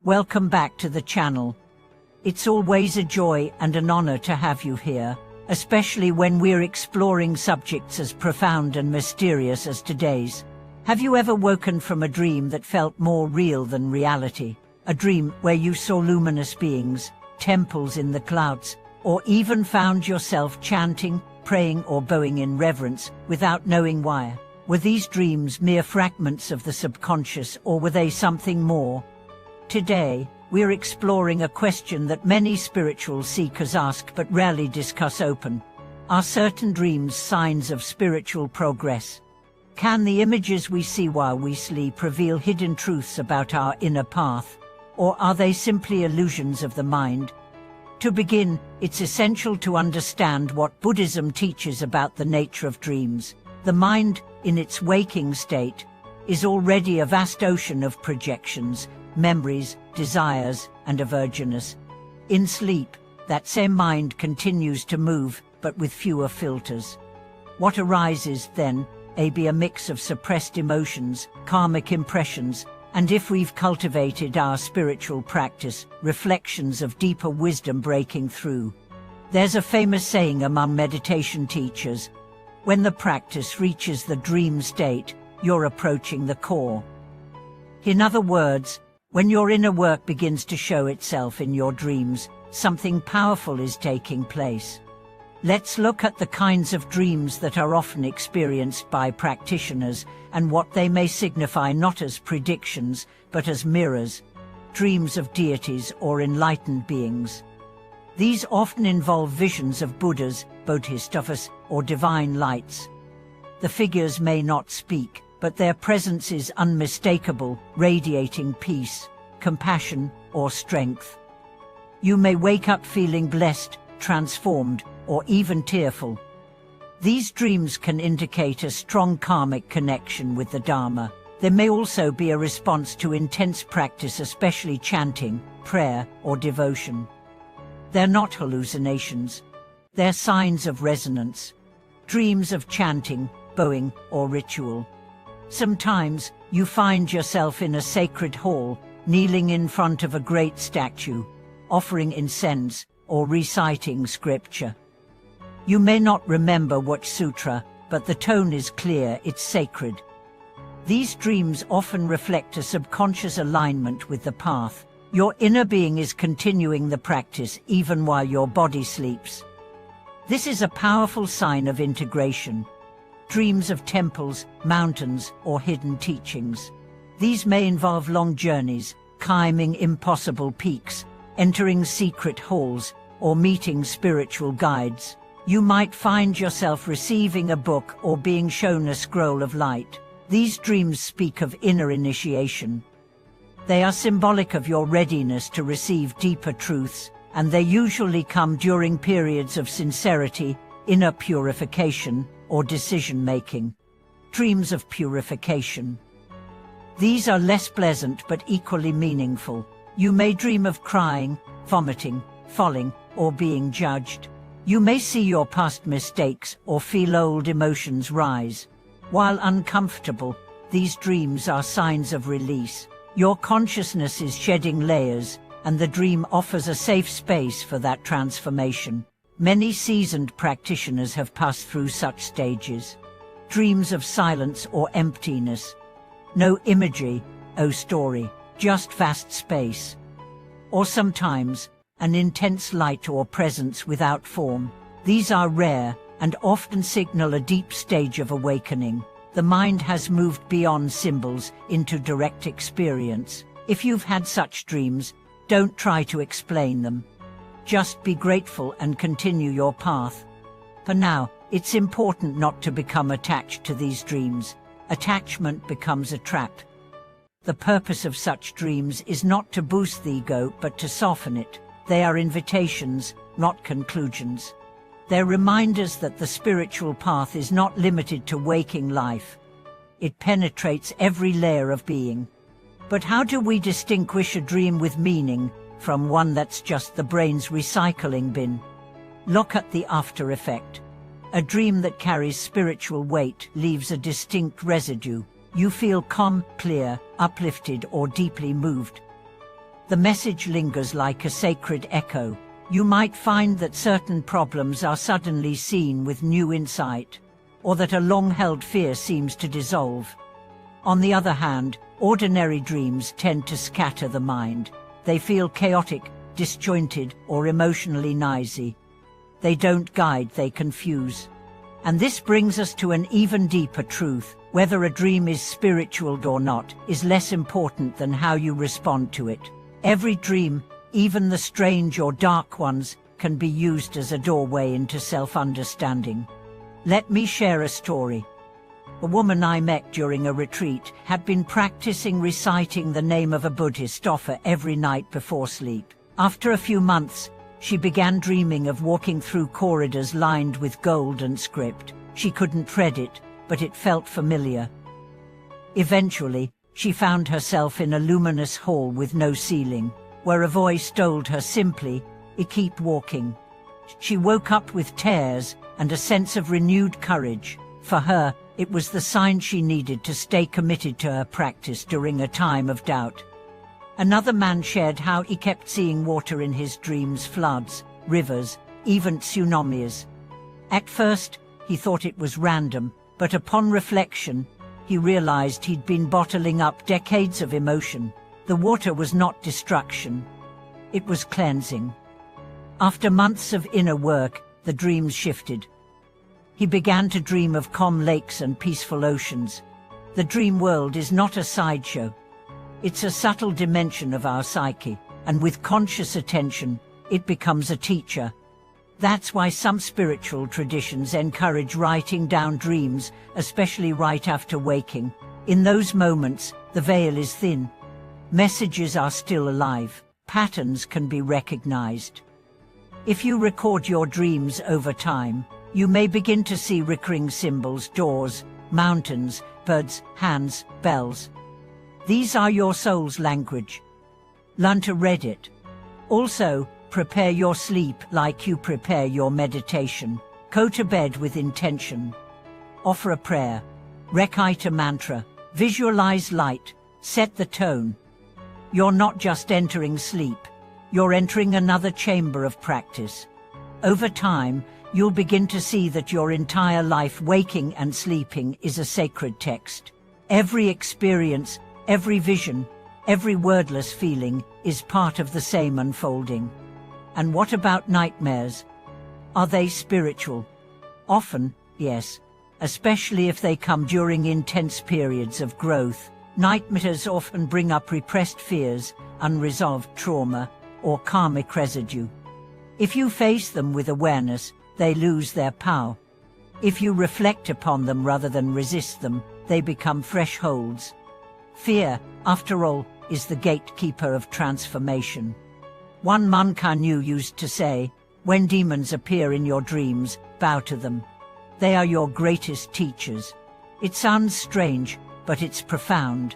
Welcome back to the channel. It's always a joy and an honor to have you here, especially when we're exploring subjects as profound and mysterious as today's. Have you ever woken from a dream that felt more real than reality? A dream where you saw luminous beings, temples in the clouds, or even found yourself chanting, praying or bowing in reverence without knowing why? Were these dreams mere fragments of the subconscious, or were they something more? Today, we're exploring a question that many spiritual seekers ask but rarely discuss open. Are certain dreams signs of spiritual progress? Can the images we see while we sleep reveal hidden truths about our inner path? Or are they simply illusions of the mind? To begin, it's essential to understand what Buddhism teaches about the nature of dreams. The mind, in its waking state, is already a vast ocean of projections, memories, desires, and awareness. In sleep, that same mind continues to move, but with fewer filters. What arises then may be a mix of suppressed emotions, karmic impressions, and if we've cultivated our spiritual practice, reflections of deeper wisdom breaking through. There's a famous saying among meditation teachers: when the practice reaches the dream state, you're approaching the core. In other words, when your inner work begins to show itself in your dreams, something powerful is taking place. Let's look at the kinds of dreams that are often experienced by practitioners and what they may signify, not as predictions, but as mirrors, dreams of deities or enlightened beings. These often involve visions of Buddhas, Bodhisattvas, or divine lights. The figures may not speak, but their presence is unmistakable, radiating peace, compassion, or strength. You may wake up feeling blessed, transformed, or even tearful. These dreams can indicate a strong karmic connection with the Dharma. There may also be a response to intense practice, especially chanting, prayer, or devotion. They're not hallucinations. They're signs of resonance. Dreams of chanting, bowing, or ritual. Sometimes, you find yourself in a sacred hall, kneeling in front of a great statue, offering incense, or reciting scripture. You may not remember what sutra, but the tone is clear, it's sacred. These dreams often reflect a subconscious alignment with the path. Your inner being is continuing the practice even while your body sleeps. This is a powerful sign of integration. Dreams of temples, mountains, or hidden teachings. These may involve long journeys, climbing impossible peaks, entering secret halls, or meeting spiritual guides. You might find yourself receiving a book or being shown a scroll of light. These dreams speak of inner initiation. They are symbolic of your readiness to receive deeper truths, and they usually come during periods of sincerity, inner purification, or decision-making. Dreams of purification. These are less pleasant but equally meaningful. You may dream of crying, vomiting, falling, or being judged. You may see your past mistakes or feel old emotions rise. While uncomfortable, these dreams are signs of release. Your consciousness is shedding layers, and the dream offers a safe space for that transformation. Many seasoned practitioners have passed through such stages. Dreams of silence or emptiness. No imagery, no story, just vast space. Or sometimes, an intense light or presence without form. These are rare and often signal a deep stage of awakening. The mind has moved beyond symbols into direct experience. If you've had such dreams, don't try to explain them. Just be grateful and continue your path. For now, it's important not to become attached to these dreams. Attachment becomes a trap. The purpose of such dreams is not to boost the ego, but to soften it. They are invitations, not conclusions. They're reminders that the spiritual path is not limited to waking life. It penetrates every layer of being. But how do we distinguish a dream with meaning from one that's just the brain's recycling bin? Look at the after effect. A dream that carries spiritual weight leaves a distinct residue. You feel calm, clear, uplifted, or deeply moved. The message lingers like a sacred echo. You might find that certain problems are suddenly seen with new insight, or that a long-held fear seems to dissolve. On the other hand, ordinary dreams tend to scatter the mind. They feel chaotic, disjointed, or emotionally noisy. They don't guide, they confuse. And this brings us to an even deeper truth. Whether a dream is spiritual or not is less important than how you respond to it. Every dream, even the strange or dark ones, can be used as a doorway into self-understanding. Let me share a story. A woman I met during a retreat had been practicing reciting the name of a Buddhist offer every night before sleep. After a few months, she began dreaming of walking through corridors lined with golden script. She couldn't read it, but it felt familiar. Eventually, she found herself in a luminous hall with no ceiling, where a voice told her simply, "Keep walking." She woke up with tears and a sense of renewed courage. For her, it was the sign she needed to stay committed to her practice during a time of doubt. Another man shared how he kept seeing water in his dreams, floods, rivers, even tsunamis. At first, he thought it was random, but upon reflection, he realized he'd been bottling up decades of emotion. The water was not destruction. It was cleansing. After months of inner work, the dreams shifted. He began to dream of calm lakes and peaceful oceans. The dream world is not a sideshow. It's a subtle dimension of our psyche, and with conscious attention, it becomes a teacher. That's why some spiritual traditions encourage writing down dreams, especially right after waking. In those moments, the veil is thin. Messages are still alive. Patterns can be recognized. If you record your dreams over time, you may begin to see recurring symbols, doors, mountains, birds, hands, bells. These are your soul's language. Learn to read it. Also, prepare your sleep like you prepare your meditation. Go to bed with intention. Offer a prayer. Recite a mantra. Visualize light. Set the tone. You're not just entering sleep. You're entering another chamber of practice. Over time, you'll begin to see that your entire life, waking and sleeping, is a sacred text. Every experience, every vision, every wordless feeling is part of the same unfolding. And what about nightmares? Are they spiritual? Often, yes, especially if they come during intense periods of growth. Nightmares often bring up repressed fears, unresolved trauma, or karmic residue. If you face them with awareness, they lose their power. If you reflect upon them rather than resist them, they become thresholds. Fear, after all, is the gatekeeper of transformation. One monk I knew used to say, "When demons appear in your dreams, bow to them. They are your greatest teachers." It sounds strange, but it's profound.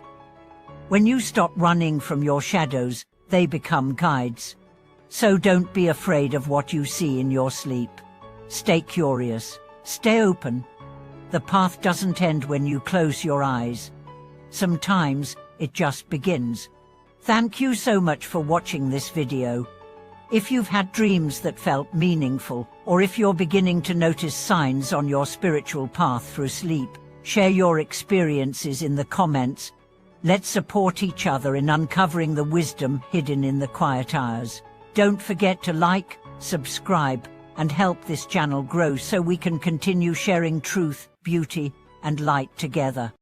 When you stop running from your shadows, they become guides. So don't be afraid of what you see in your sleep. Stay curious. Stay open. The path doesn't end when you close your eyes. Sometimes it just begins. Thank you so much for watching this video. If you've had dreams that felt meaningful, or if you're beginning to notice signs on your spiritual path through sleep, share your experiences in the comments. Let's support each other in uncovering the wisdom hidden in the quiet hours. Don't forget to like, subscribe, and help this channel grow so we can continue sharing truth, beauty, and light together.